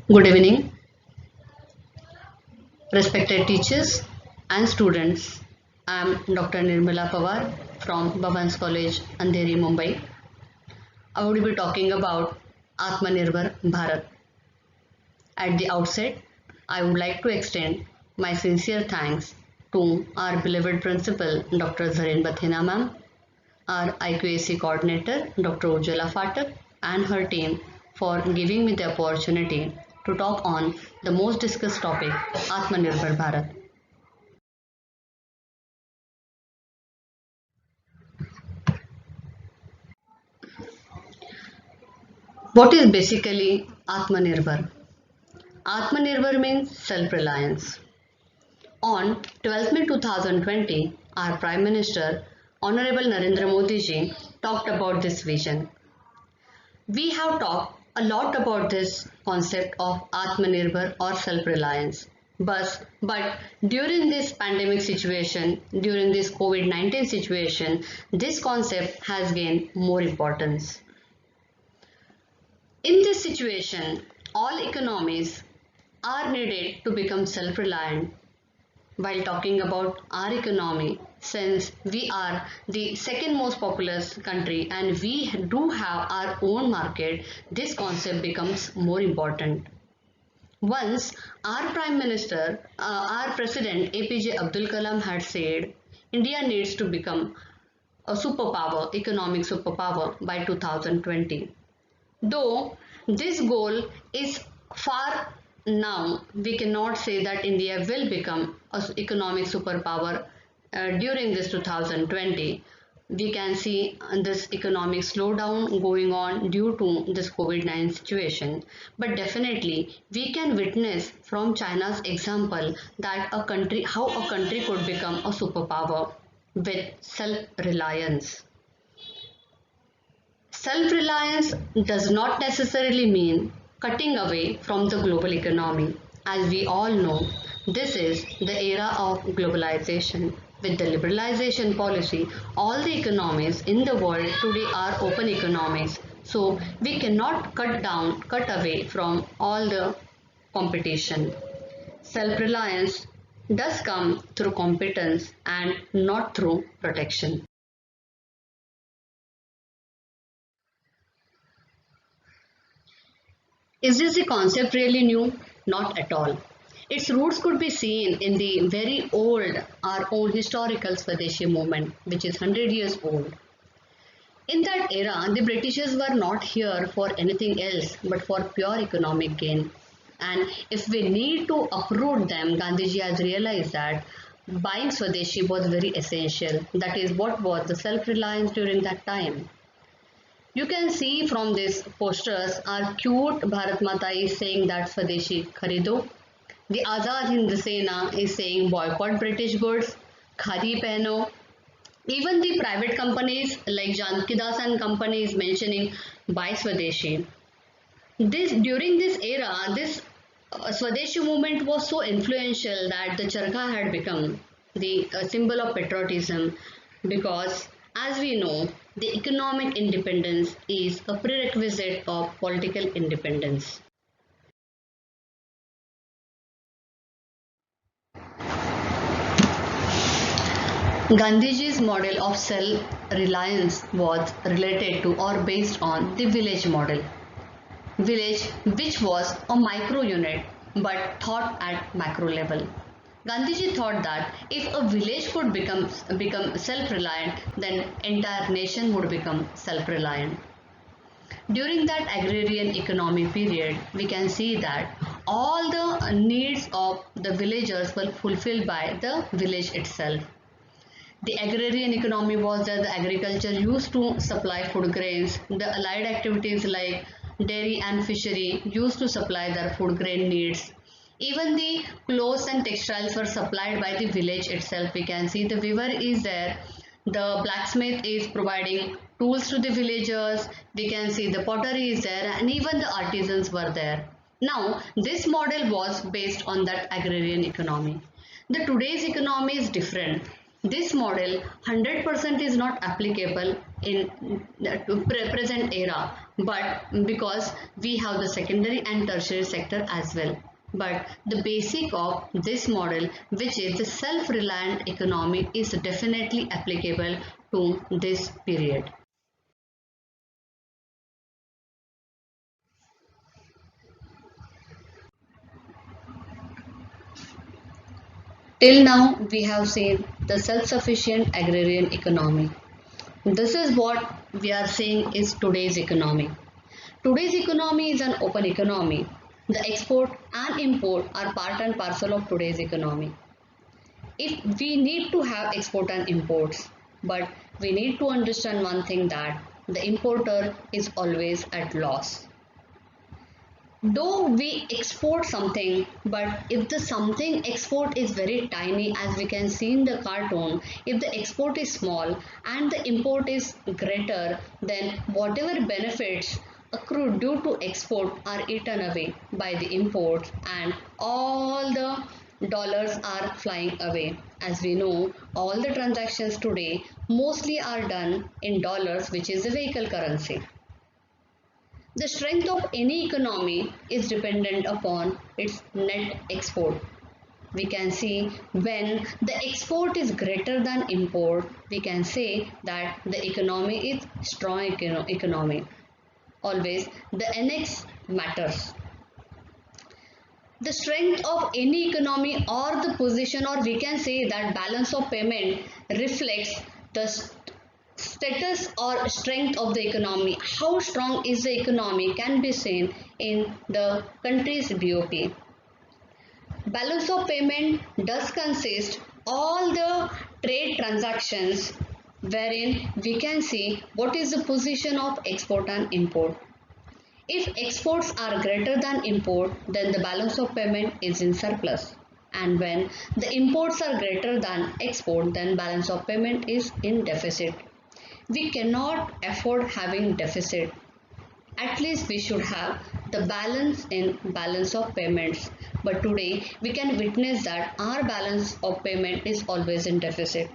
Good evening, respected teachers and students. I am Dr. Nirmala Pawar from Bhavans College, Andheri, Mumbai. I would be talking about Atmanirbhar Bharat. At the outset, I would like to extend my sincere thanks to our beloved principal, Dr. Zareen Bathina ma'am, our IQAC coordinator, Dr. Ujjwala Phatak, and her team for giving me the opportunity to talk on the most discussed topic, Atmanirbhar Bharat. What is basically Atmanirbhar? Atmanirbhar means self-reliance. On 12th May 2020, our Prime Minister, Honorable Narendra Modi ji, talked about this vision. We have talked a lot about this concept of Atmanirbhar or self-reliance. But during this pandemic situation, during this COVID-19 situation, this concept has gained more importance. In this situation, all economies are needed to become self-reliant. While talking about our economy, since we are the second most populous country and we do have our own market, this concept becomes more important. Once our Prime Minister, our President APJ Abdul Kalam had said, India needs to become a superpower, economic superpower by 2020. Though this goal is far now, we cannot say that India will become an economic superpower during this 2020. We can see this economic slowdown going on due to this COVID-19 situation. But definitely, we can witness from China's example that how a country could become a superpower with self-reliance. Self-reliance does not necessarily mean cutting away from the global economy. As we all know, this is the era of globalization. With the liberalization policy, all the economies in the world today are open economies. So we cannot cut away from all the competition. Self-reliance does come through competence and not through protection. Is this a concept really new? Not at all. Its roots could be seen in the very old, our own historical Swadeshi movement, which is 100 years old. In that era, the Britishers were not here for anything else but for pure economic gain. And if we need to uproot them, Gandhiji has realized that buying Swadeshi was very essential. That is what was the self-reliance during that time. You can see from these posters our cute Bharat Mata is saying that Swadeshi Kharido. The Azad Hind Sena is saying boycott British goods, Khadi Pehno. Even the private companies like Janki Das and company is mentioning buy Swadeshi. During this era, this Swadeshi movement was so influential that the charkha had become the symbol of patriotism because, as we know, the economic independence is a prerequisite of political independence. Gandhiji's model of self-reliance was related to or based on the village model. Village which was a micro unit but thought at macro level. Gandhiji thought that if a village could become self-reliant, then entire nation would become self-reliant. During that agrarian economy period, we can see that all the needs of the villagers were fulfilled by the village itself. The agrarian economy was that the agriculture used to supply food grains. The allied activities like dairy and fishery used to supply their food grain needs. Even the clothes and textiles were supplied by the village itself. We can see the weaver is there. The blacksmith is providing tools to the villagers. We can see the pottery is there and even the artisans were there. Now, this model was based on that agrarian economy. The today's economy is different. This model 100% is not applicable in the present era, but because we have the secondary and tertiary sector as well. But the basic of this model, which is the self-reliant economy, is definitely applicable to this period. Till now, we have seen the self-sufficient agrarian economy. This is what we are saying is today's economy. Today's economy is an open economy. The export and import are part and parcel of today's economy. If we need to have export and imports, but we need to understand one thing, that the importer is always at loss. Though we export something, but if the something export is very tiny, as we can see in the cartoon, if the export is small and the import is greater, then whatever benefits accrued due to export are eaten away by the imports, and all the dollars are flying away. As we know, all the transactions today mostly are done in dollars, which is the vehicle currency. The strength of any economy is dependent upon its net export. We can see when the export is greater than import, we can say that the economy is strong economy. Always the NX matters. The strength of any economy or the position, or we can say that balance of payment, reflects the status or strength of the economy. How strong is the economy can be seen in the country's BOP. Balance of payment does consist all the trade transactions, wherein we can see what is the position of export and import. If exports are greater than import, then the balance of payment is in surplus. And when the imports are greater than export, then balance of payment is in deficit. We cannot afford having deficit. At least we should have the balance in balance of payments. But today we can witness that our balance of payment is always in deficit.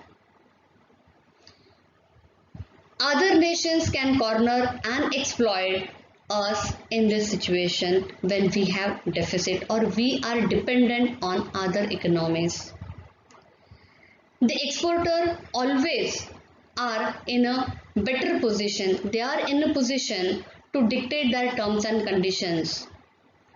Other nations can corner and exploit us in this situation when we have deficit or we are dependent on other economies. The exporter always are in a better position. They are in a position to dictate their terms and conditions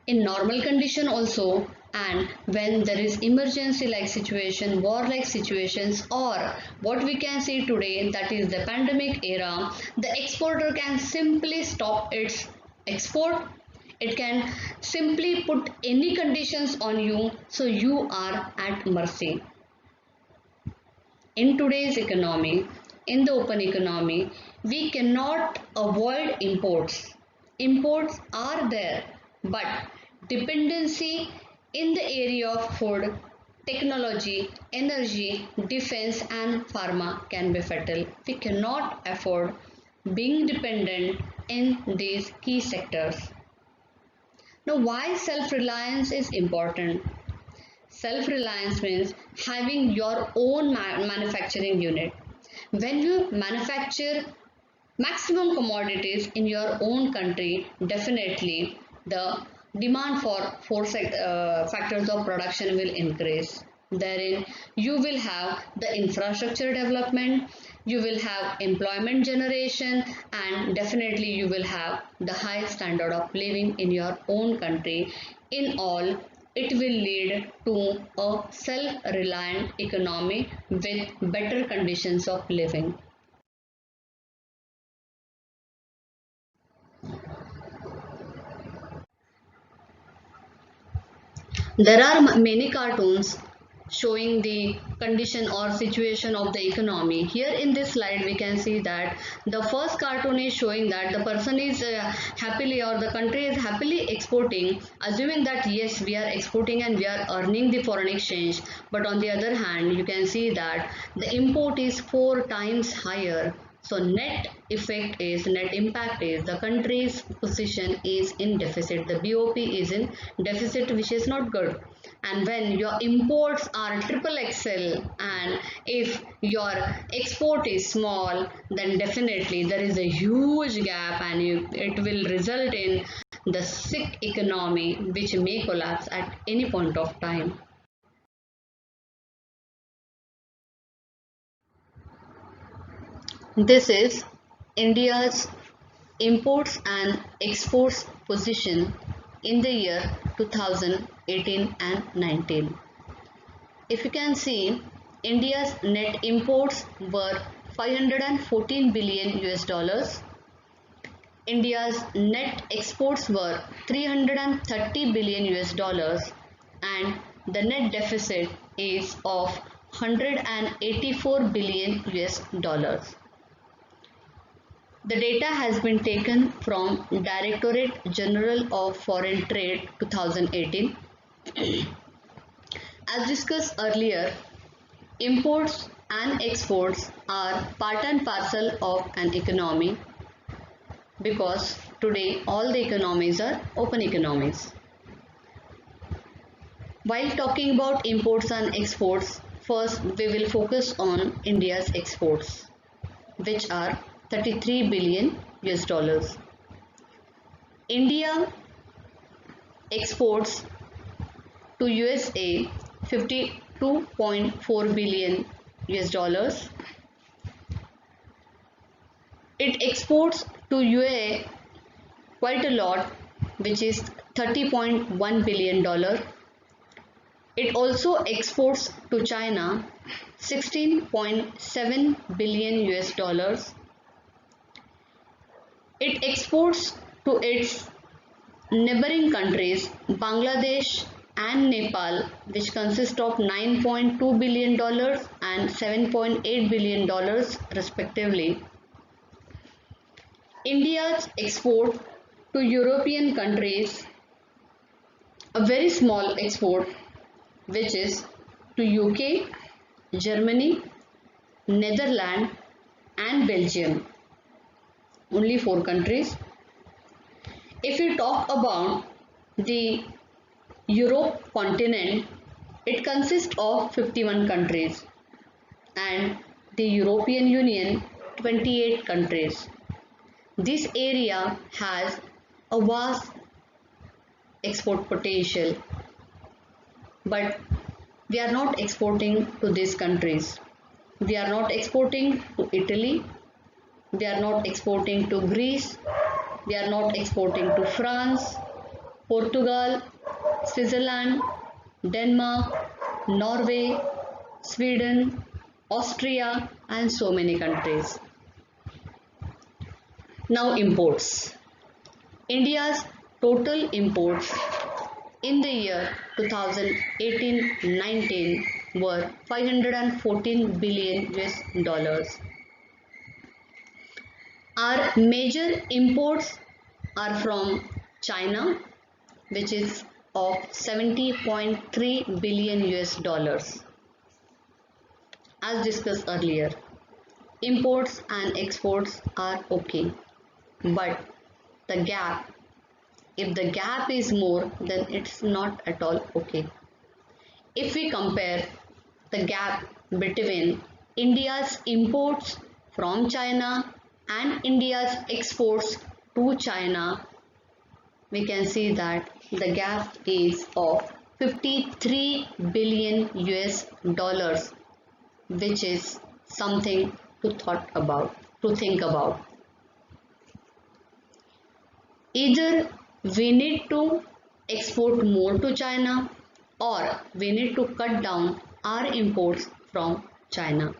in normal condition also, and when there is emergency like situation, war like situations, or what we can see today, that is the pandemic era, the exporter can simply stop its export. It can simply put any conditions on you, so you are at mercy. In today's economy, in the open economy, we cannot avoid imports. Imports are there, but dependency in the area of food, technology, energy, defense, and pharma can be fatal. We cannot afford being dependent in these key sectors. Now, why self-reliance is important? Self-reliance means having your own manufacturing unit. When you manufacture maximum commodities in your own country, definitely the demand for factors of production will increase. Therein, you will have the infrastructure development, you will have employment generation, and definitely you will have the high standard of living in your own country. In all, it will lead to a self-reliant economy with better conditions of living. There are many cartoons showing the condition or situation of the economy. Here in this slide we can see that the first cartoon is showing that the person is happily, or the country is happily exporting, assuming that yes, we are exporting and we are earning the foreign exchange, but on the other hand you can see that the import is 4 times higher. So net impact is the country's position is in deficit. The BOP is in deficit, which is not good. And when your imports are triple XL and if your export is small, then definitely there is a huge gap and it will result in the sick economy which may collapse at any point of time. This is India's imports and exports position in the year 2018 and 19. If you can see, India's net imports were 514 billion US dollars. India's net exports were 330 billion US dollars and the net deficit is of 184 billion US dollars. The data has been taken from Directorate General of Foreign Trade 2018. As discussed earlier, imports and exports are part and parcel of an economy because today all the economies are open economies. While talking about imports and exports, first we will focus on India's exports, which are 33 billion US dollars. India exports to USA 52.4 billion US dollars. It exports to UAE quite a lot, which is 30.1 billion dollar. It also exports to China 16.7 billion US dollars. It exports to its neighboring countries Bangladesh and Nepal, which consist of $9.2 billion and $7.8 billion respectively. India's export to European countries, a very small export, which is to UK, Germany, Netherlands and Belgium. Only 4 countries. If we talk about the Europe continent, it consists of 51 countries and the European Union 28 countries. This area has a vast export potential, but we are not exporting to these countries. We are not exporting to Italy. We are not exporting to Greece. We are not exporting to France, Portugal, Switzerland, Denmark, Norway, Sweden, Austria and so many countries. Now imports. India's total imports in the year 2018-19 were 514 billion US dollars. Our major imports are from China, which is of 70.3 billion US dollars. As discussed earlier, imports and exports are okay, but the gap, if the gap is more, then it's not at all okay. If we compare the gap between India's imports from China and India's exports to China, we can see that the gap is of 53 billion US dollars, which is something to think about. Either we need to export more to China or we need to cut down our imports from China.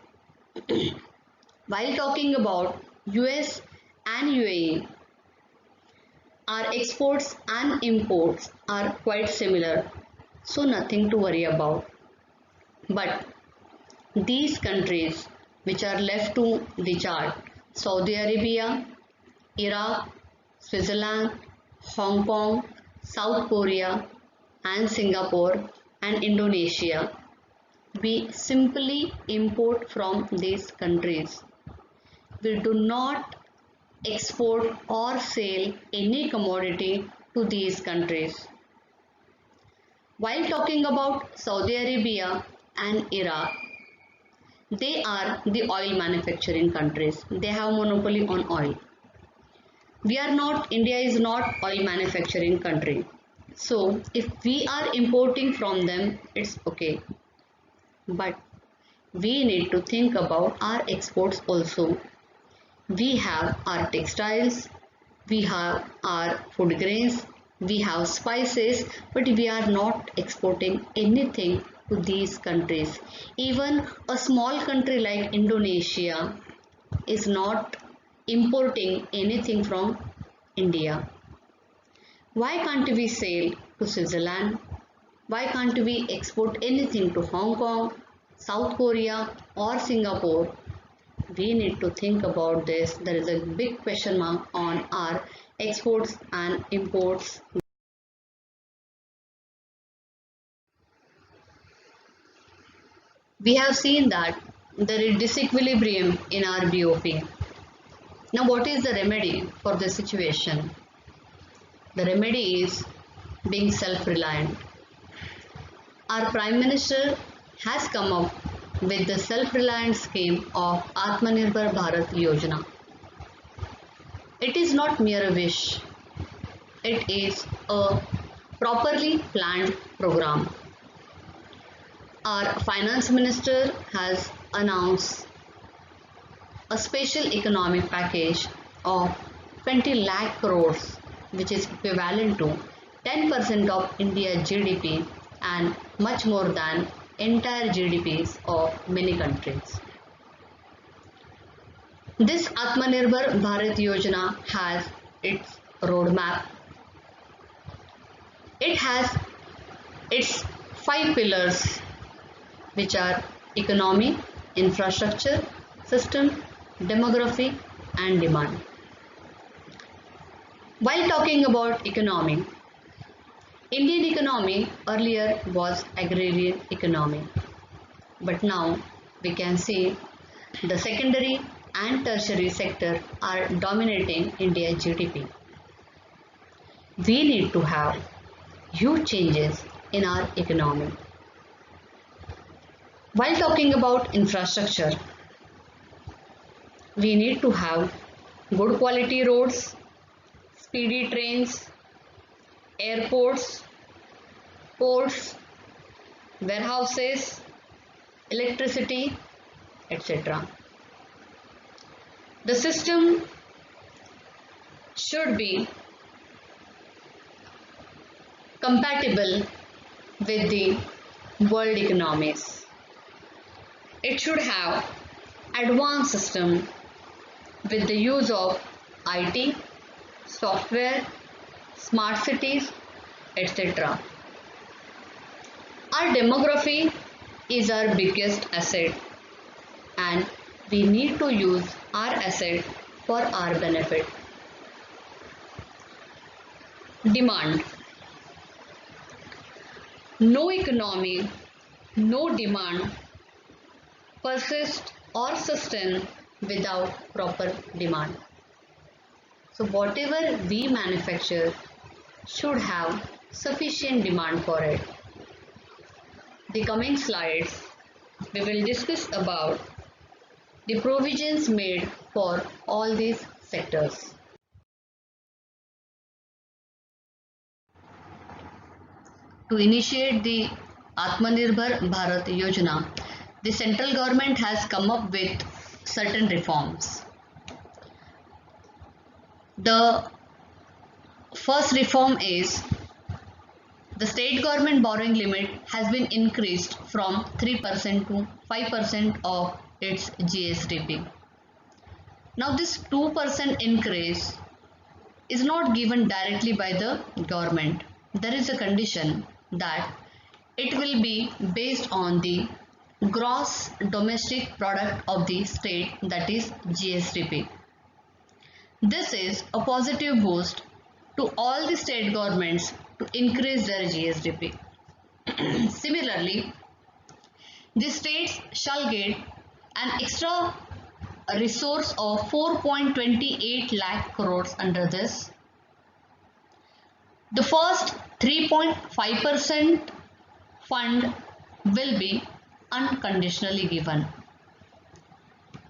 While talking about US and UAE, our exports and imports are quite similar, so nothing to worry about. But these countries which are left to the chart, Saudi Arabia, Iraq, Switzerland, Hong Kong, South Korea and Singapore and Indonesia, we simply import from these countries. We do not export or sell any commodity to these countries. While talking about Saudi Arabia and Iraq, they are the oil manufacturing countries. They have monopoly on oil. We are not, India is not oil manufacturing country. So if we are importing from them, it's okay. But we need to think about our exports also. We have our textiles, we have our food grains, we have spices, but we are not exporting anything to these countries. Even a small country like Indonesia is not importing anything from India. Why can't we sell to Switzerland? Why can't we export anything to Hong Kong, South Korea, or Singapore? We need to think about this. There is a big question mark on our exports and imports. We have seen that there is disequilibrium in our BOP. Now, what is the remedy for this situation? The remedy is being self-reliant. Our Prime Minister has come up with the self-reliant scheme of Atmanirbhar Bharat Yojana. It is not mere a wish, it is a properly planned program. Our Finance Minister has announced a special economic package of 20 lakh crores, which is equivalent to 10% of India's GDP and much more than entire GDPs of many countries. This Atmanirbhar Bharat Yojana has its roadmap. It has its 5 pillars, which are economy, infrastructure, system, demography, and demand. While talking about economy, Indian economy earlier was agrarian economy, but now we can see the secondary and tertiary sector are dominating India's GDP. We need to have huge changes in our economy. While talking about infrastructure, we need to have good quality roads, speedy trains, airports, ports, warehouses, electricity, etc. The system should be compatible with the world economies. It should have advanced system with the use of IT, software, smart cities, etc. Our demography is our biggest asset and we need to use our asset for our benefit. Demand. No economy, no demand persist or sustain without proper demand. So whatever we manufacture should have sufficient demand for it. The coming slides we will discuss about the provisions made for all these sectors. To initiate the Atmanirbhar Bharat Yojana, the central government has come up with certain reforms. The first reform is the state government borrowing limit has been increased from 3% to 5% of its GSDP. Now this 2% increase is not given directly by the government. There is a condition that it will be based on the gross domestic product of the state, that is GSDP. This is a positive boost to all the state governments to increase their GSDP. Similarly, the states shall get an extra a resource of 4.28 lakh crores under this. The first 3.5% fund will be unconditionally given.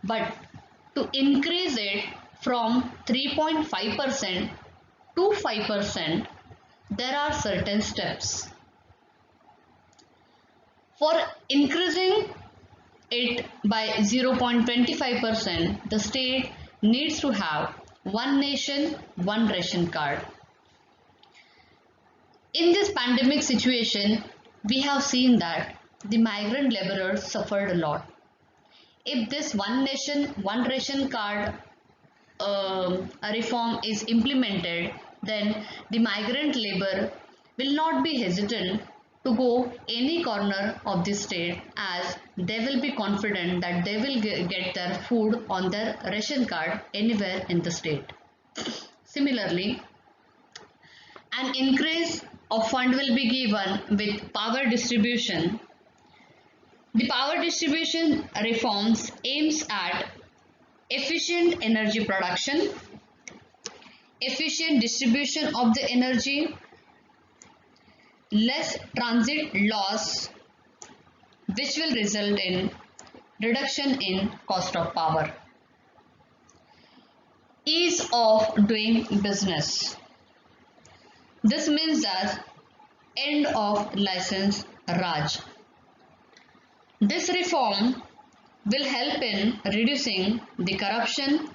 But to increase it from 3.5% to 5%, there are certain steps. For increasing it by 0.25%, the state needs to have one nation, one ration card. In this pandemic situation, we have seen that the migrant laborers suffered a lot. If this one nation, one ration card reform is implemented, then the migrant labor will not be hesitant to go any corner of the state, as they will be confident that they will get their food on their ration card anywhere in the state. Similarly, an increase of fund will be given with power distribution. The power distribution reforms aims at efficient energy production, efficient distribution of the energy, less transit loss, which will result in reduction in cost of power. Ease of doing business. This means that end of license Raj. This reform will help in reducing the corruption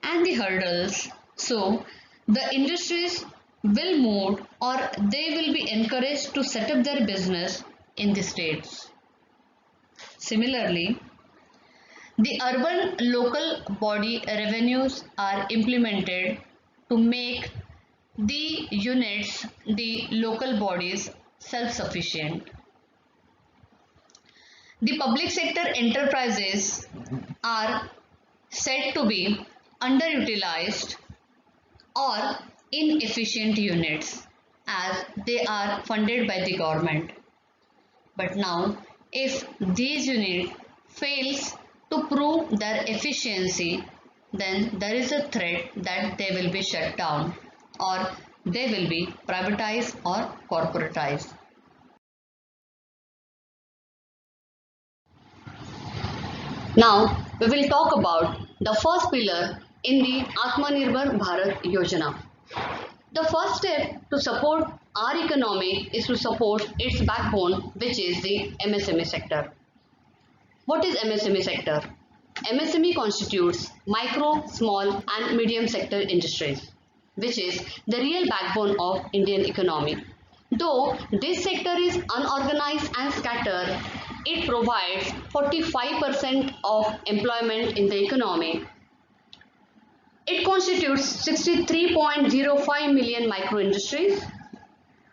and the hurdles, so the industries will move or they will be encouraged to set up their business in the states. Similarly, the urban local body revenues are implemented to make the units, the local bodies, self-sufficient. The public sector enterprises are said to be underutilized or inefficient units, as they are funded by the government. But now, if these units fails to prove their efficiency, then there is a threat that they will be shut down or they will be privatized or corporatized. Now we will talk about the first pillar in the Atmanirbhar Bharat Yojana. The first step to support our economy is to support its backbone, which is the MSME sector. What is MSME sector? MSME constitutes micro, small and medium sector industries, which is the real backbone of Indian economy. Though this sector is unorganized and scattered, it provides 45% of employment in the economy. It constitutes 63.05 million micro industries,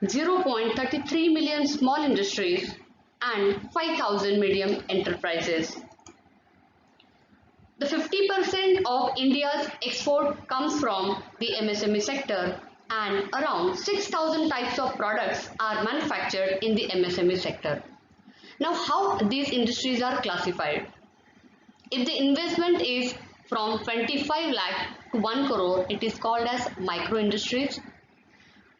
0.33 million small industries, and 5,000 medium enterprises. The 50% of India's export comes from the MSME sector, and around 6,000 types of products are manufactured in the MSME sector. Now, how these industries are classified? If the investment is from 25 lakh to 1 crore, it is called as micro industries.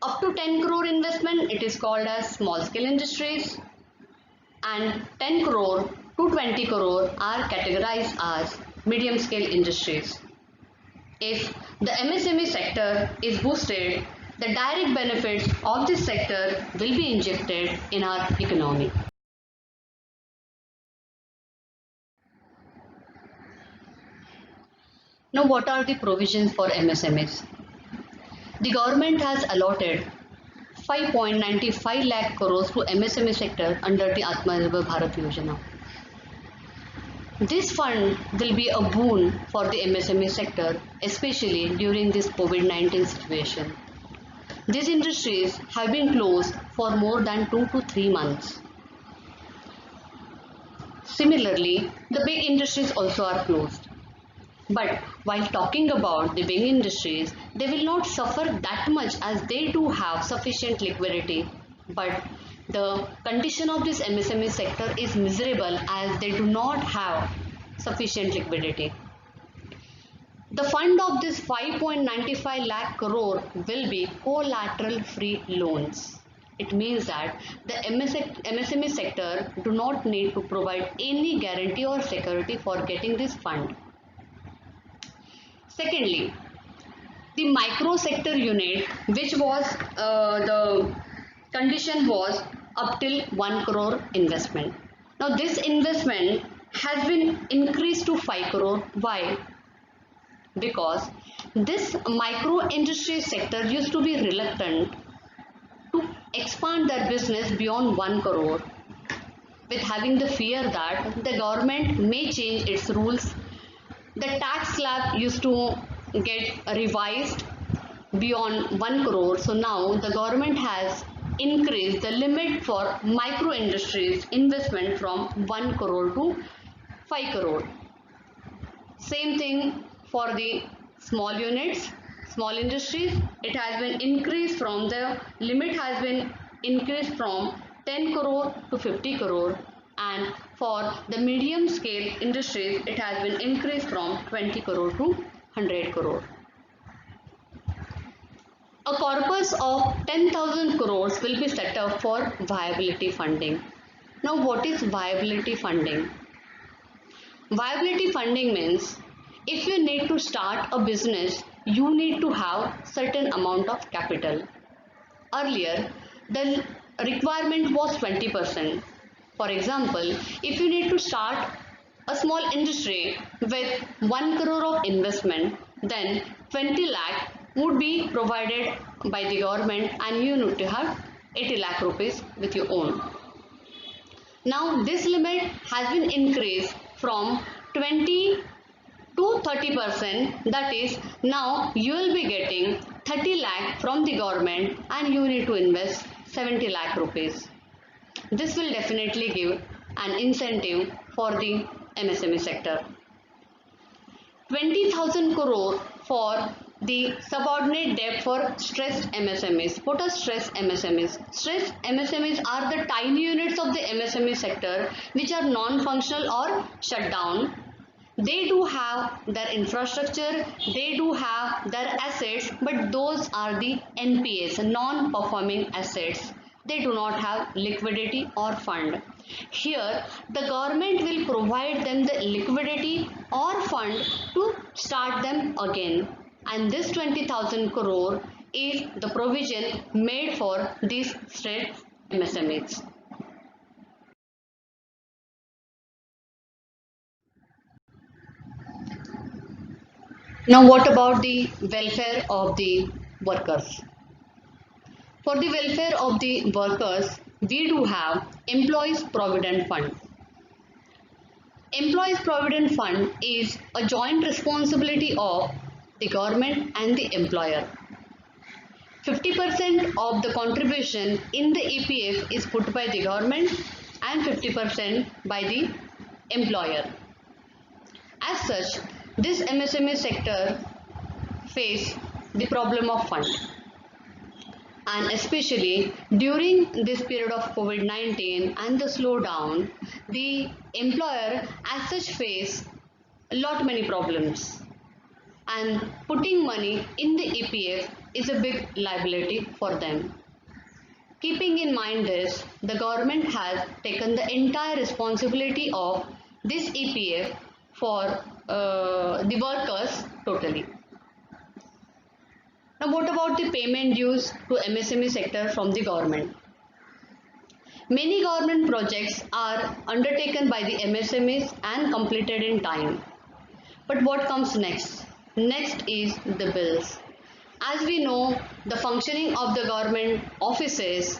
Up to 10 crore investment, it is called as small scale industries, and 10 crore to 20 crore are categorized as medium scale industries. If the MSME sector is boosted, the direct benefits of this sector will be injected in our economy. Now, what are the provisions for MSMEs? The government has allotted 5.95 lakh crores to MSME sector under the Atmanirbhar Bharat Yojana. This fund will be a boon for the MSME sector, especially during this COVID-19 situation. These industries have been closed for more than 2 to 3 months. Similarly, the big industries also are closed. But while talking about the big industries, they will not suffer that much as they do have sufficient liquidity. But the condition of this MSME sector is miserable as they do not have sufficient liquidity. The fund of this 5.95 lakh crore will be collateral free loans. It means that the MSME sector do not need to provide any guarantee or security for getting this fund. Secondly, the micro sector unit, which was the condition was up till 1 crore investment. Now this investment has been increased to 5 crore. Why? Because this micro industry sector used to be reluctant to expand their business beyond 1 crore, with having the fear that the government may change its rules. The tax slab used to get revised beyond 1 crore. So now the government has increased the limit for micro industries investment from 1 crore to 5 crore. Same thing for the small units, small industries. It has been increased from the limit has been increased from 10 crore to 50 crore, and for the medium scale industries it has been increased from 20 crore to 100 crore. A corpus of 10,000 crores will be set up for viability funding. Now, what is viability funding? Viability funding means if you need to start a business, you need to have certain amount of capital. Earlier, the requirement was 20%. For example, if you need to start a small industry with 1 crore of investment, then 20 lakh would be provided by the government and you need to have 80 lakh rupees with your own. Now this limit has been increased from 20 to 30%, that is now you will be getting 30 lakh from the government and you need to invest 70 lakh rupees. This will definitely give an incentive for the MSME sector. 20,000 crore for the subordinate debt for stressed MSMEs. What are stressed MSMEs? Stressed MSMEs are the tiny units of the MSME sector which are non-functional or shut down. They do have their infrastructure, they do have their assets, but those are the NPAs, non-performing assets. They do not have liquidity or fund. Here, the government will provide them the liquidity or fund to start them again. And this 20,000 crore is the provision made for these stressed MSMEs. Now, what about the welfare of the workers? For the welfare of the workers, we do have Employees Provident Fund. Employees Provident Fund is a joint responsibility of the government and the employer. 50% of the contribution in the EPF is put by the government and 50% by the employer. As such, this MSME sector face the problem of fund, and especially during this period of COVID-19 and the slowdown, the employer as such face a lot many problems, and putting money in the EPF is a big liability for them. Keeping in mind this, the government has taken the entire responsibility of this EPF for the workers totally. Now, what about the payment dues to MSME sector from the government? Many government projects are undertaken by the MSMEs and completed in time. But what comes next? Next is the bills. As we know, the functioning of the government offices,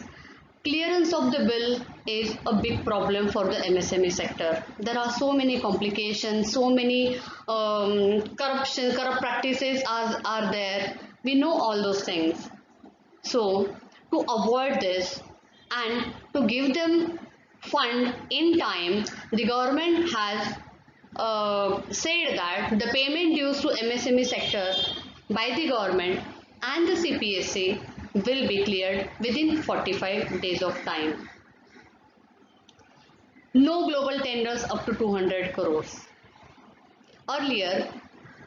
clearance of the bill is a big problem for the MSME sector. There are so many complications, so many corrupt practices are there. We know all those things. So, to avoid this and to give them fund in time, the government has said that the payment dues to MSME sector by the government and the CPSC will be cleared within 45 days of time. No global tenders up to 200 crores. Earlier,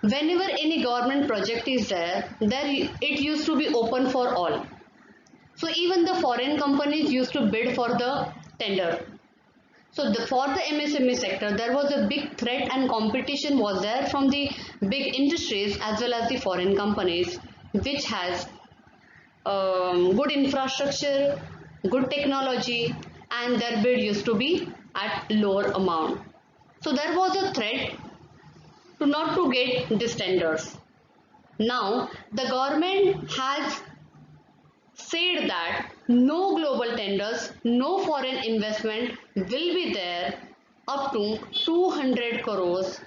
whenever any government project is there it used to be open for all. So even the foreign companies used to bid for the tender. So for the MSME sector, there was a big threat and competition was there from the big industries as well as the foreign companies, which has good infrastructure, good technology, and their bid used to be at lower amount. So there was a threat to not to get these tenders. Now the government has said that no global tenders, no foreign investment will be there up to 200 crores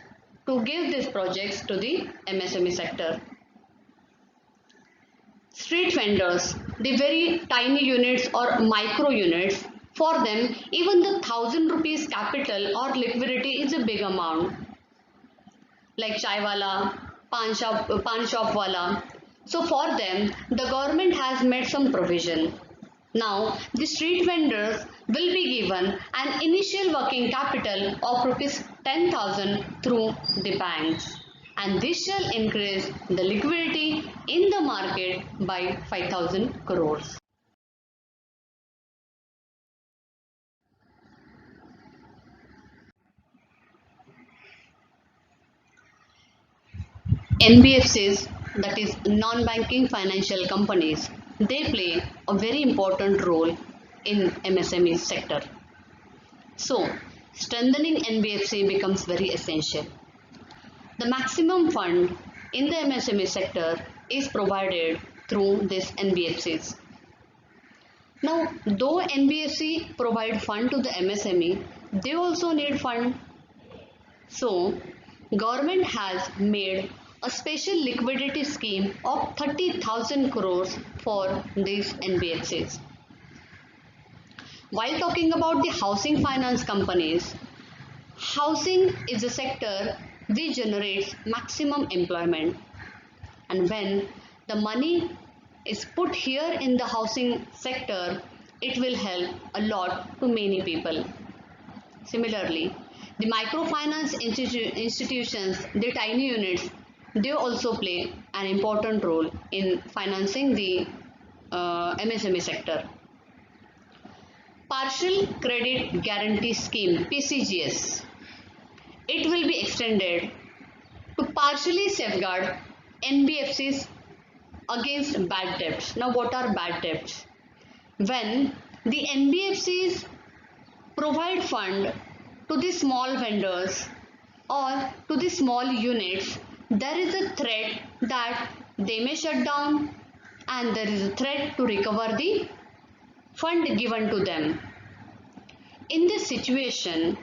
to give these projects to the MSME sector. Street vendors, the very tiny units or micro units, for them even the 1,000 rupees capital or liquidity is a big amount. Like chai wala, pan shop wala. So for them, the government has made some provision. Now, the street vendors will be given an initial working capital of rupees 10,000 through the banks, and this shall increase the liquidity in the market by 5,000 crores. NBFCs, that is non-banking financial companies, they play a very important role in MSME sector. So, strengthening NBFC becomes very essential. The maximum fund in the MSME sector is provided through these NBFCs. Now, though NBFC provide fund to the MSME, they also need fund. So, government has made a special liquidity scheme of 30,000 crores for these NBFCs. While talking about the housing finance companies, housing is a sector which generates maximum employment, and when the money is put here in the housing sector, it will help a lot to many people. Similarly, the microfinance institutions, the tiny units, they also play an important role in financing the MSME sector. Partial Credit Guarantee Scheme (PCGS). It will be extended to partially safeguard NBFCs against bad debts. Now, what are bad debts? When the NBFCs provide fund to the small vendors or to the small units, there is a threat that they may shut down and there is a threat to recover the fund given to them. In this situation,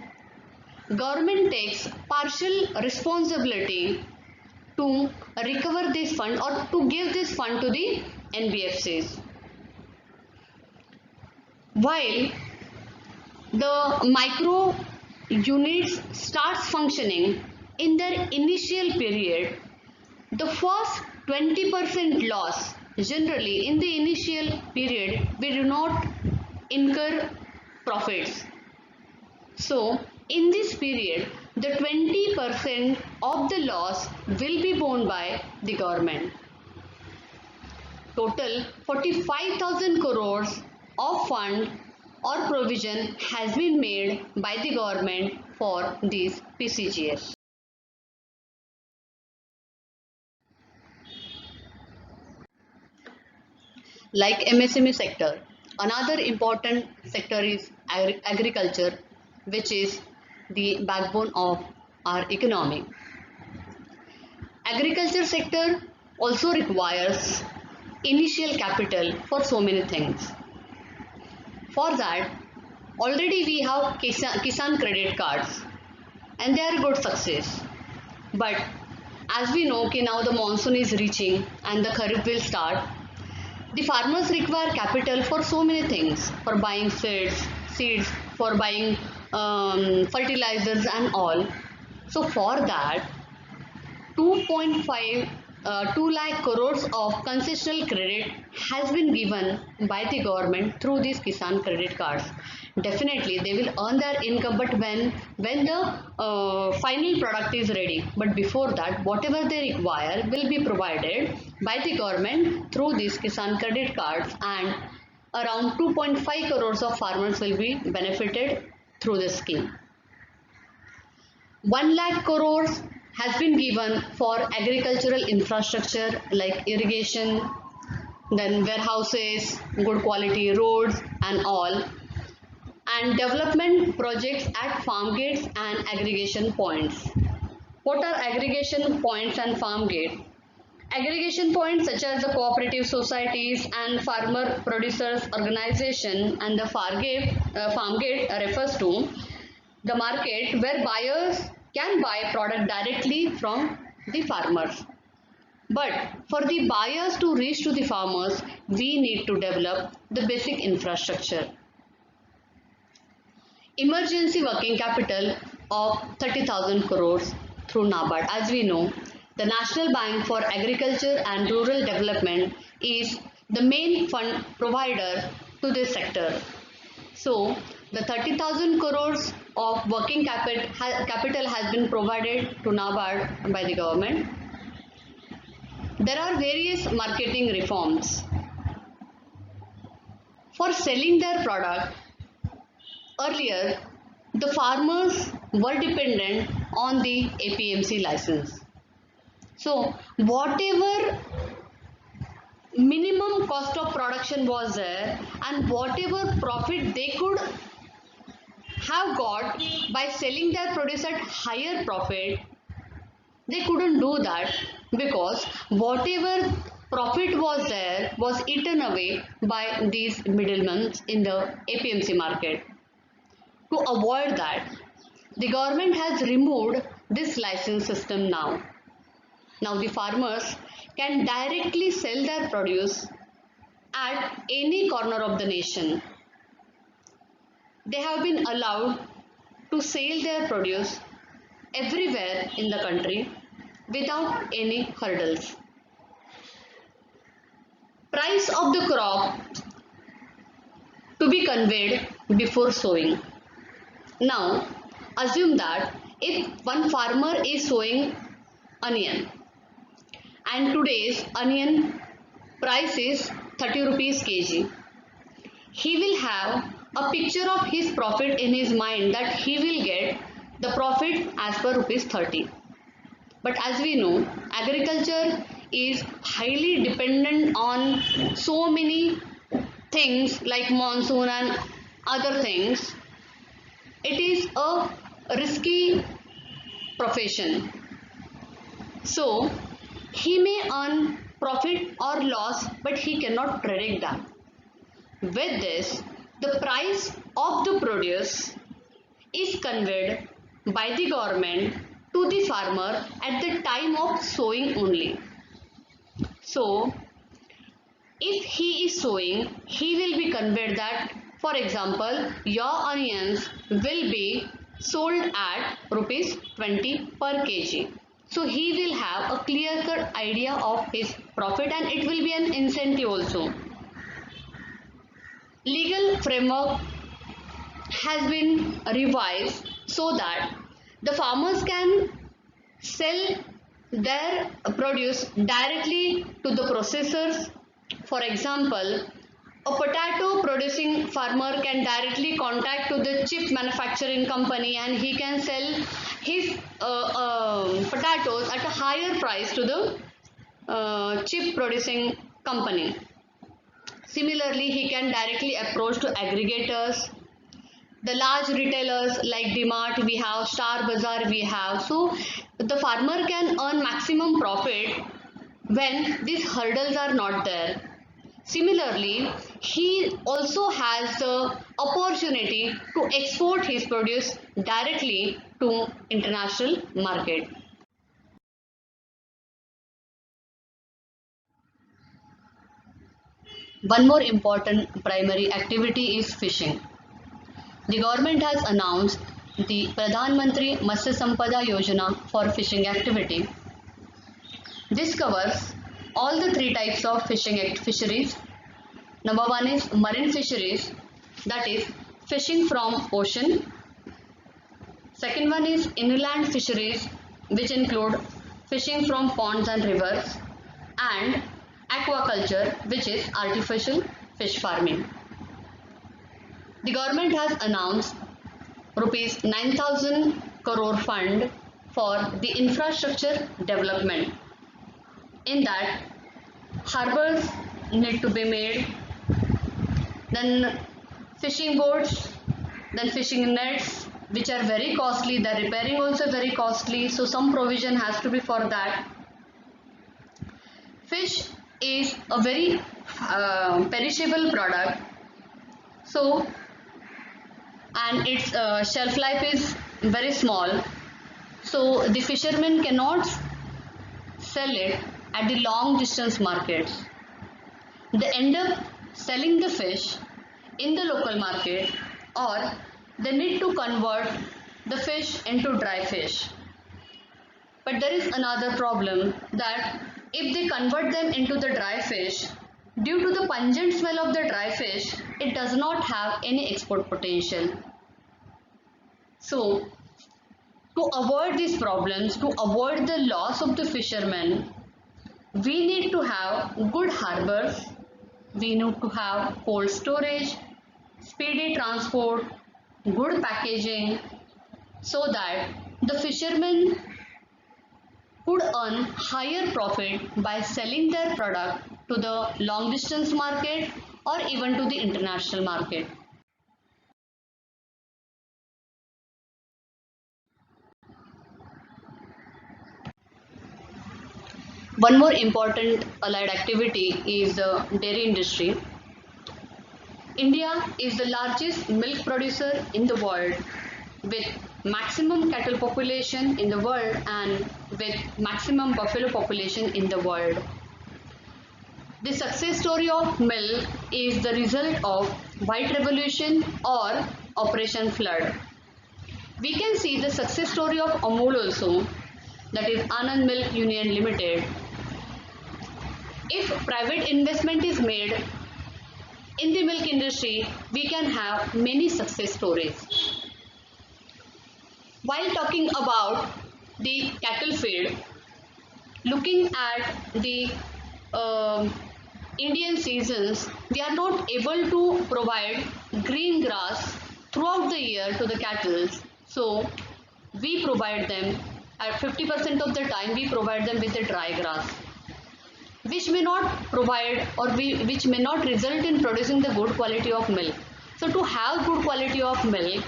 government takes partial responsibility to recover this fund or to give this fund to the NBFCs. While the micro units starts functioning in their initial period, the first 20% loss, generally in the initial period we do not incur profits. So in this period the 20% of the loss will be borne by the government. Total 45,000 crores of fund or provision has been made by the government for these PCGS. Like MSME sector, another important sector is agriculture, which is the backbone of our economy. Agriculture sector also requires initial capital for so many things. For that, already we have Kisan credit cards and they are a good success. But as we know, okay, now the monsoon is reaching and the Kharif will start. The farmers require capital for so many things, for buying seeds, for buying fertilizers and all. So for that, 2.5 2 lakh crores of concessional credit has been given by the government through these Kisan credit cards. Definitely, they will earn their income, but when the final product is ready. But before that, whatever they require will be provided by the government through these Kisan credit cards, and around 2.5 crores of farmers will be benefited through this scheme. 1 lakh crores has been given for agricultural infrastructure like irrigation, then warehouses, good quality roads and all, and development projects at farm gates and aggregation points. What are aggregation points and farm gates? Aggregation points such as the cooperative societies and farmer producers organization, and the farm gate refers to the market where buyers can buy product directly from the farmers. But for the buyers to reach to the farmers, we need to develop the basic infrastructure. Emergency working capital of 30,000 crores through NABARD. As we know, the National Bank for Agriculture and Rural Development is the main fund provider to this sector. So, the 30,000 crores of working capital has been provided to NABARD by the government. There are various marketing reforms. For selling their product, earlier the farmers were dependent on the APMC license. So, whatever minimum cost of production was there and whatever profit they could have got by selling their produce at higher profit, they couldn't do that because whatever profit was there was eaten away by these middlemen in the APMC market. To avoid that, the government has removed this license system now. Now the farmers can directly sell their produce at any corner of the nation. They have been allowed to sell their produce everywhere in the country without any hurdles. Price of the crop to be conveyed before sowing. Now, assume that if one farmer is sowing onion and today's onion price is 30 rupees kg, he will have a picture of his profit in his mind that he will get the profit as per rupees 30. But as we know, agriculture is highly dependent on so many things like monsoon and other things. It is a risky profession. So, he may earn profit or loss, but he cannot predict that. With this, the price of the produce is conveyed by the government to the farmer at the time of sowing only. So, if he is sowing, he will be conveyed that, for example, your onions will be sold at rupees 20 per kg. So, he will have a clear-cut idea of his profit, and it will be an incentive also. Legal framework has been revised so that the farmers can sell their produce directly to the processors. For example, a potato producing farmer can directly contact to the chip manufacturing company and he can sell his potatoes at a higher price to the chip producing company. Similarly, he can directly approach to aggregators, the large retailers like DMart we have, Star Bazaar we have. So the farmer can earn maximum profit when these hurdles are not there. Similarly, he also has the opportunity to export his produce directly to international market. One more important primary activity is fishing. The government has announced the Pradhan Mantri Matsya Sampada Yojana for fishing activity. This covers all the three types of fisheries. Number one is marine fisheries, that is fishing from ocean. Second one is inland fisheries, which include fishing from ponds and rivers, and aquaculture, which is artificial fish farming. The government has announced rupees 9,000 crore fund for the infrastructure development. In that, harbors need to be made, then fishing boats, then fishing nets, which are very costly. The repairing also very costly, so some provision has to be for that. Fish is a very perishable product, so and its shelf life is very small, so the fishermen cannot sell it at the long distance markets. They end up selling the fish in the local market, or they need to convert the fish into dry fish. But there is another problem, that if they convert them into the dry fish, due to the pungent smell of the dry fish, it does not have any export potential. So, to avoid these problems, to avoid the loss of the fishermen, we need to have good harbors, we need to have cold storage, speedy transport, good packaging, so that the fishermen could earn higher profit by selling their product to the long distance market or even to the international market. One more important allied activity is the dairy industry. India is the largest milk producer in the world, with maximum cattle population in the world and with maximum buffalo population in the world. The success story of milk is the result of White Revolution or Operation Flood. We can see the success story of Amul also, that is Anand Milk Union Limited. If private investment is made in the milk industry, we can have many success stories. While talking about the cattle feed, looking at the Indian seasons, we are not able to provide green grass throughout the year to the cattle. So we provide them at 50% of the time, we provide them with the dry grass, which may not provide which may not result in producing the good quality of milk. So to have good quality of milk,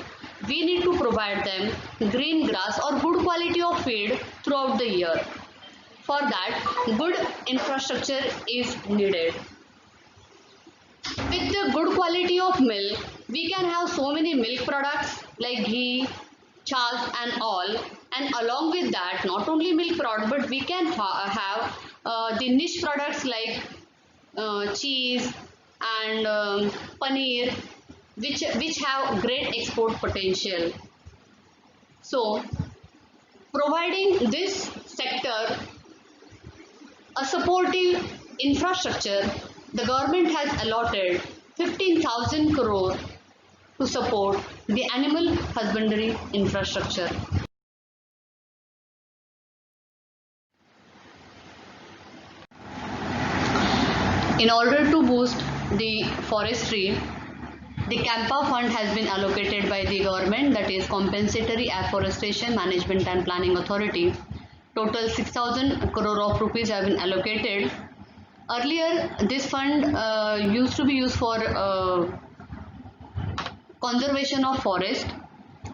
we need to provide them green grass or good quality of feed throughout the year. For that, good infrastructure is needed. With the good quality of milk, we can have so many milk products like ghee, chas and all. And along with that, not only milk product, but we can have the niche products like cheese and paneer, which have great export potential. So, providing this sector a supportive infrastructure, the government has allotted 15,000 crore to support the animal husbandry infrastructure. In order to boost the forestry, the Campa fund has been allocated by the government, that is Compensatory Afforestation Management and Planning Authority. Total 6,000 crore of rupees have been allocated. Earlier, this fund used to be used for conservation of forest,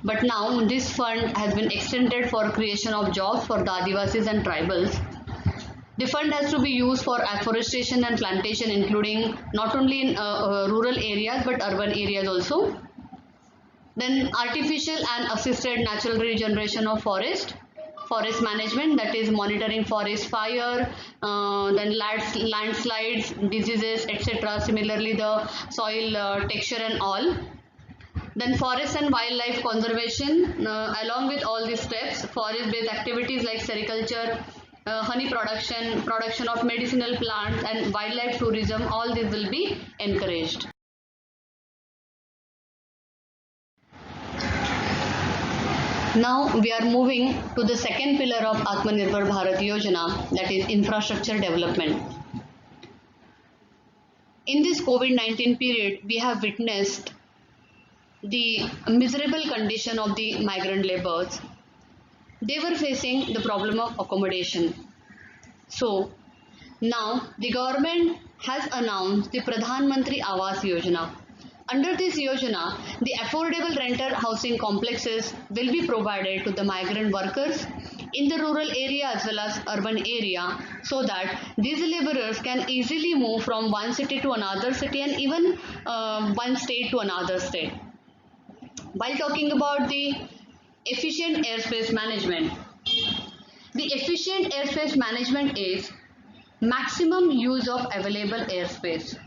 but now this fund has been extended for creation of jobs for the Adivasis and tribals. The fund has to be used for afforestation and plantation, including not only in rural areas but urban areas also. Then artificial and assisted natural regeneration of forest management, that is monitoring forest fire, then landslides, diseases, etc. Similarly, the soil texture and all. Then forest and wildlife conservation, along with all these steps, forest based activities like sericulture, honey production, production of medicinal plants and wildlife tourism, all this will be encouraged. Now we are moving to the second pillar of Atmanirbhar Bharat Yojana, that is infrastructure development. In this COVID-19 period, we have witnessed the miserable condition of the migrant laborers. They were facing the problem of accommodation. So now the government has announced the Pradhan Mantri Awas Yojana. Under this Yojana, the affordable rental housing complexes will be provided to the migrant workers in the rural area as well as urban area, so that these laborers can easily move from one city to another city and even one state to another state. While talking about the efficient airspace management, the efficient airspace management is maximum use of available airspace.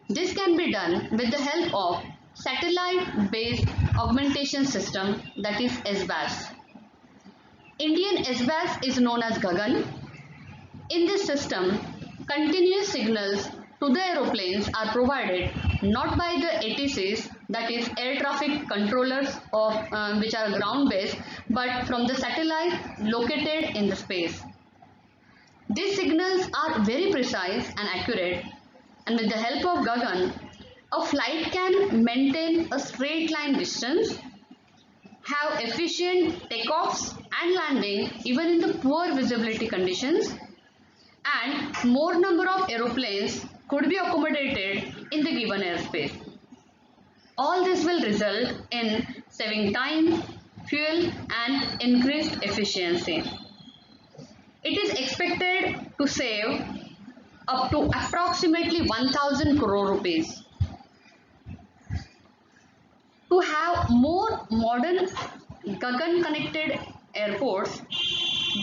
This can be done with the help of satellite-based augmentation system, that is SBAS. Indian SBAS is known as Gagan. In this system, continuous signals to the aeroplanes are provided not by the ATCs, that is air traffic controllers of which are ground based, but from the satellite located in the space. These signals are very precise and accurate, and with the help of Gagan, a flight can maintain a straight line distance, have efficient takeoffs and landing even in the poor visibility conditions, and more number of aeroplanes could be accommodated in the given airspace. All this will result in saving time, fuel and increased efficiency. It is expected to save up to approximately 1000 crore rupees. To have more modern Gagan connected airports,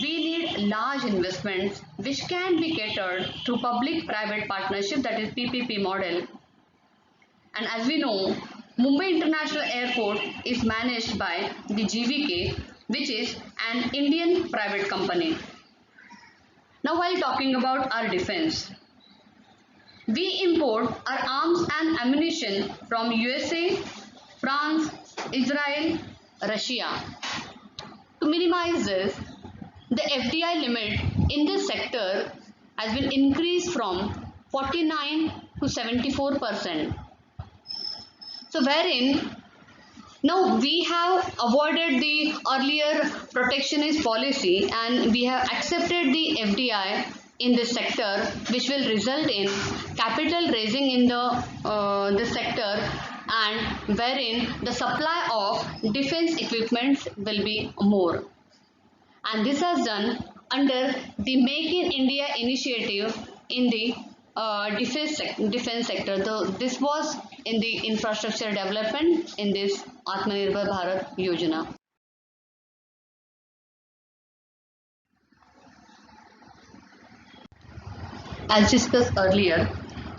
we need large investments which can be catered through public-private partnership, that is PPP model. And as we know, Mumbai International Airport is managed by the GVK, which is an Indian private company. Now while talking about our defense, we import our arms and ammunition from USA, France, Israel, Russia. To minimize this, the FDI limit in this sector has been increased from 49 to 74%. So wherein now we have avoided the earlier protectionist policy and we have accepted the FDI in this sector, which will result in capital raising in the sector, and wherein the supply of defense equipment will be more. And this has done under the Make in India initiative in the defense sector. Though this was in the infrastructure development in this Atmanirbhar Bharat Yojana. As discussed earlier,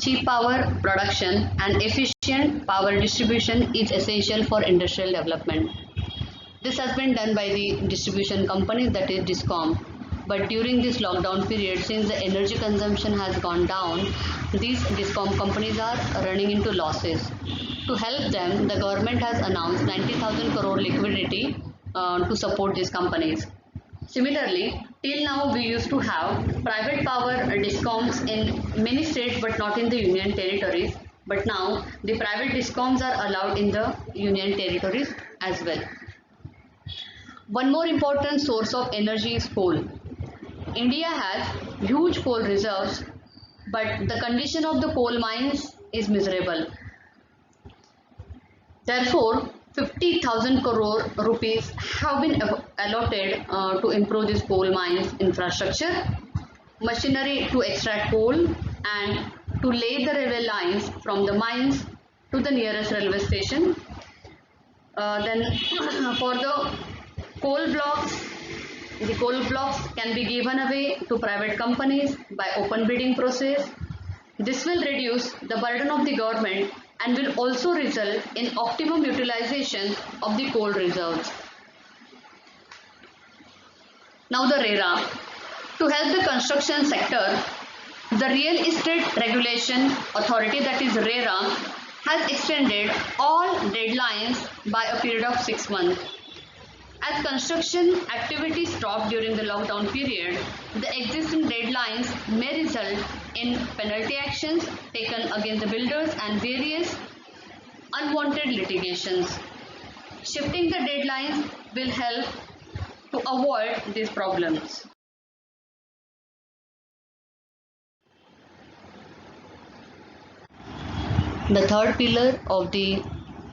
cheap power production and efficient power distribution is essential for industrial development. This has been done by the distribution companies, that is DISCOM. But during this lockdown period, since the energy consumption has gone down, these DISCOM companies are running into losses. To help them, the government has announced 90,000 crore liquidity to support these companies. Similarly, till now we used to have private power DISCOMs in many states but not in the union territories. But now the private DISCOMs are allowed in the union territories as well. One more important source of energy is coal. India has huge coal reserves, but the condition of the coal mines is miserable. Therefore, 50,000 crore rupees have been allotted to improve this coal mines infrastructure, machinery to extract coal, and to lay the railway lines from the mines to the nearest railway station. Then for the coal blocks can be given away to private companies by open bidding process. This will reduce the burden of the government and will also result in optimum utilization of the coal reserves. Now the RERA. To help the construction sector, the Real Estate Regulation Authority, that is RERA, has extended all deadlines by a period of 6 months. As construction activity stopped during the lockdown period, the existing deadlines may result in penalty actions taken against the builders and various unwanted litigations. Shifting the deadlines will help to avoid these problems. The third pillar of the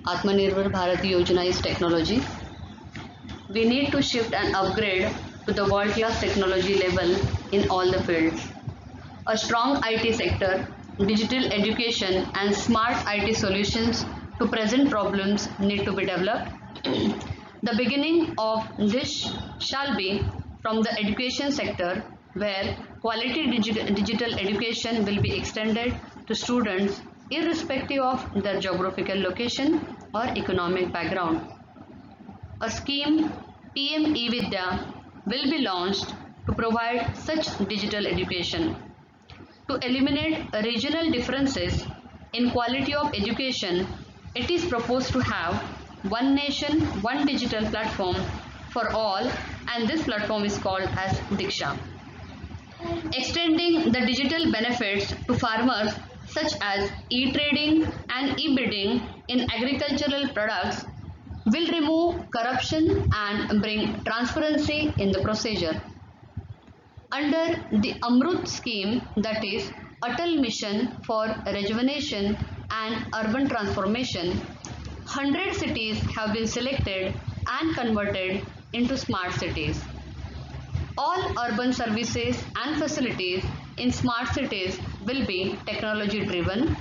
Atmanirbhar Bharat Yojana is technology. We need to shift and upgrade to the world-class technology level in all the fields. A strong IT sector, digital education and smart IT solutions to present problems need to be developed. The beginning of this shall be from the education sector, where quality digital education will be extended to students irrespective of their geographical location or economic background. A scheme, PM eVidya, will be launched to provide such digital education. To eliminate regional differences in quality of education, it is proposed to have one nation, one digital platform for all, and this platform is called as Diksha. Extending the digital benefits to farmers such as e-trading and e-bidding in agricultural products will remove corruption and bring transparency in the procedure. Under the Amrut scheme, that is Atal Mission for Rejuvenation and Urban Transformation, 100 cities have been selected and converted into smart cities. All urban services and facilities in smart cities will be technology driven.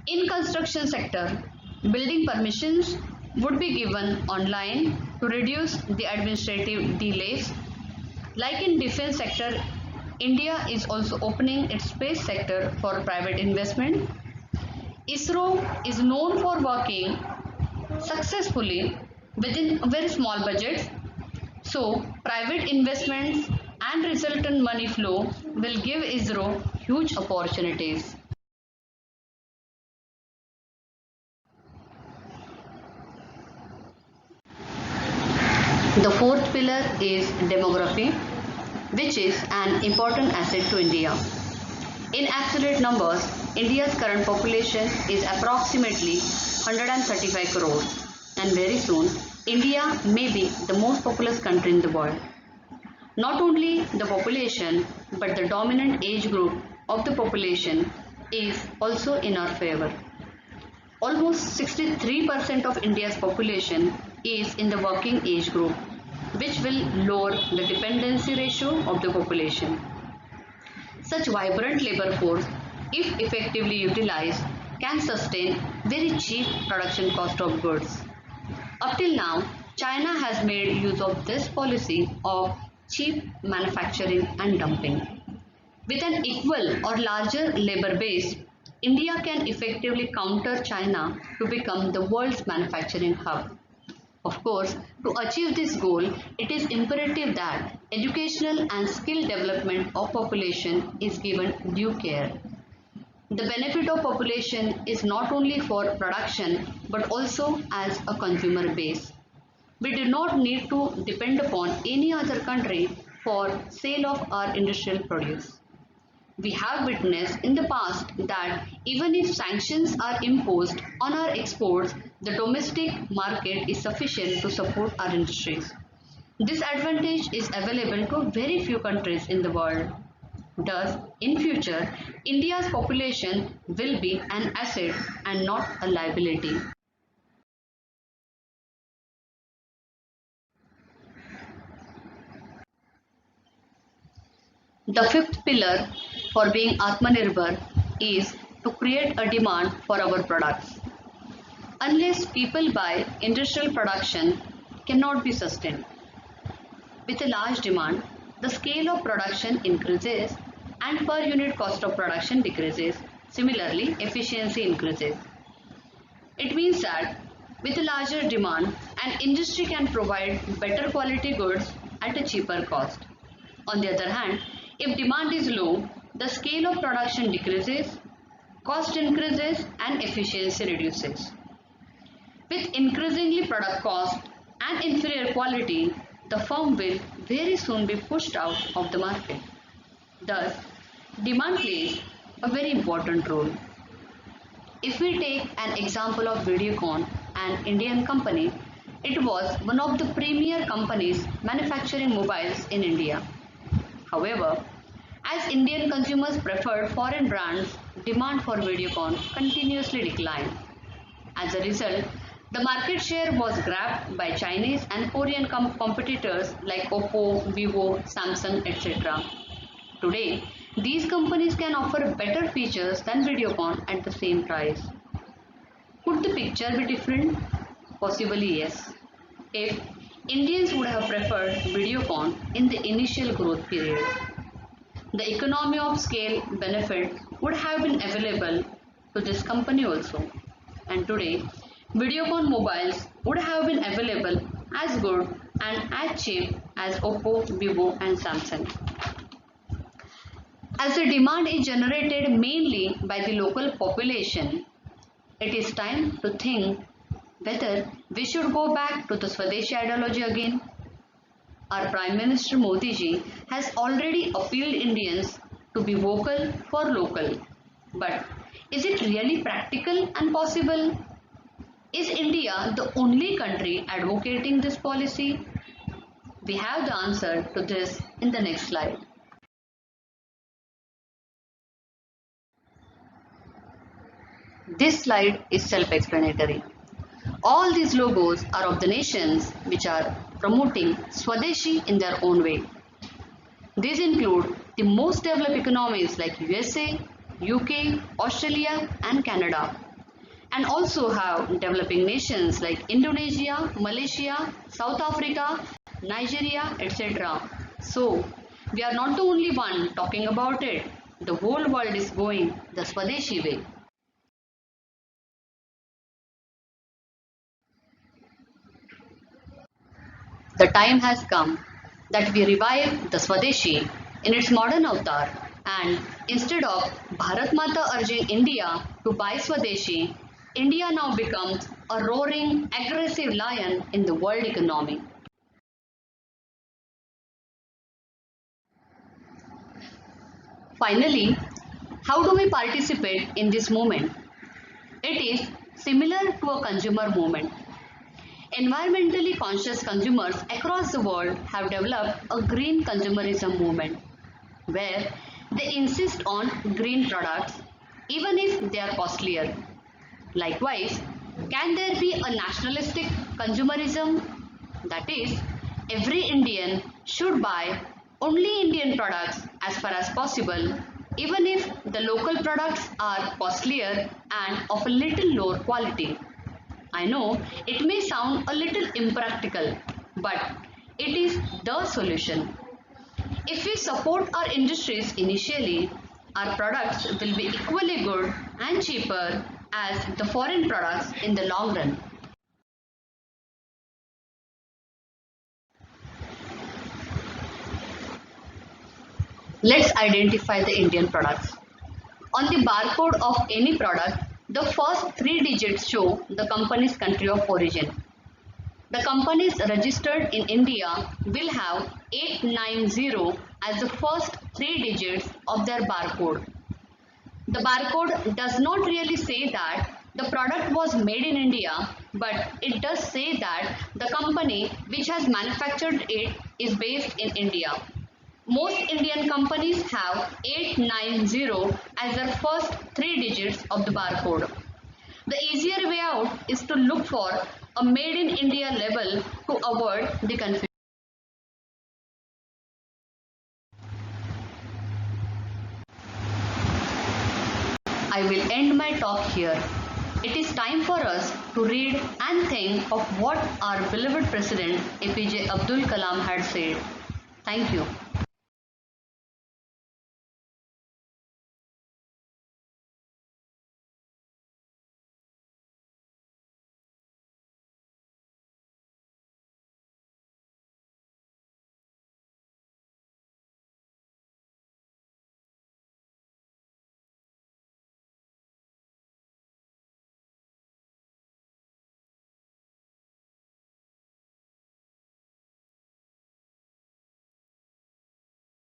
In construction sector, building permissions would be given online to reduce the administrative delays. Like in defense sector, India is also opening its space sector for private investment. ISRO is known for working successfully within a very small budget. So, private investments and resultant money flow will give ISRO huge opportunities. The fourth pillar is demography, which is an important asset to India. In absolute numbers, India's current population is approximately 135 crores, and very soon India may be the most populous country in the world. Not only the population, but the dominant age group of the population is also in our favor. Almost 63% of India's population is in the working age group, which will lower the dependency ratio of the population. Such vibrant labor force, if effectively utilized, can sustain very cheap production cost of goods. Up till now, China has made use of this policy of cheap manufacturing and dumping. With an equal or larger labor base, India can effectively counter China to become the world's manufacturing hub. Of course, to achieve this goal, it is imperative that educational and skill development of population is given due care. The benefit of population is not only for production but also as a consumer base. We do not need to depend upon any other country for sale of our industrial produce. We have witnessed in the past that even if sanctions are imposed on our exports, the domestic market is sufficient to support our industries. This advantage is available to very few countries in the world. Thus, in future, India's population will be an asset and not a liability. The fifth pillar for being Atmanirbhar is to create a demand for our products. Unless people buy, industrial production cannot be sustained. With a large demand, the scale of production increases and per unit cost of production decreases. Similarly, efficiency increases. It means that with a larger demand, an industry can provide better quality goods at a cheaper cost. On the other hand, if demand is low, the scale of production decreases, cost increases, and efficiency reduces. With increasingly product cost and inferior quality, the firm will very soon be pushed out of the market. Thus, demand plays a very important role. If we take an example of Videocon, an Indian company, it was one of the premier companies manufacturing mobiles in India. However, as Indian consumers preferred foreign brands, demand for Videocon continuously declined. As a result, the market share was grabbed by Chinese and Korean competitors like Oppo, Vivo, Samsung, etc. Today, these companies can offer better features than Videocon at the same price. Could the picture be different? Possibly yes. If Indians would have preferred Videocon in the initial growth period, the economy of scale benefit would have been available to this company also. And today, Videocon mobiles would have been available as good and as cheap as Oppo, Vivo and Samsung. As the demand is generated mainly by the local population, it is time to think whether we should go back to the Swadeshi ideology again. Our Prime Minister Modi ji has already appealed Indians to be vocal for local. But is it really practical and possible? Is India the only country advocating this policy? We have the answer to this in the next slide. This slide is self-explanatory. All these logos are of the nations which are promoting Swadeshi in their own way. These include the most developed economies like USA, UK, Australia and Canada, and also have developing nations like Indonesia, Malaysia, South Africa, Nigeria, etc. So, we are not the only one talking about it. The whole world is going the Swadeshi way. The time has come that we revive the Swadeshi in its modern avatar, and instead of Bharat Mata urging India to buy Swadeshi, India now becomes a roaring, aggressive lion in the world economy. Finally, how do we participate in this movement? It is similar to a consumer movement. Environmentally conscious consumers across the world have developed a green consumerism movement where they insist on green products even if they are costlier. Likewise, can there be a nationalistic consumerism? That is, every Indian should buy only Indian products as far as possible, even if the local products are costlier and of a little lower quality. I know it may sound a little impractical, but it is the solution. If we support our industries initially, our products will be equally good and cheaper as the foreign products in the long run. Let's identify the Indian products. On the barcode of any product, the first three digits show the company's country of origin. The companies registered in India will have 890 as the first three digits of their barcode. The barcode does not really say that the product was made in India, but it does say that the company which has manufactured it is based in India. Most Indian companies have 890 as their first three digits of the barcode. The easier way out is to look for a made in India label to avoid the confusion. I will end my talk here. It is time for us to read and think of what our beloved President APJ Abdul Kalam had said. Thank you.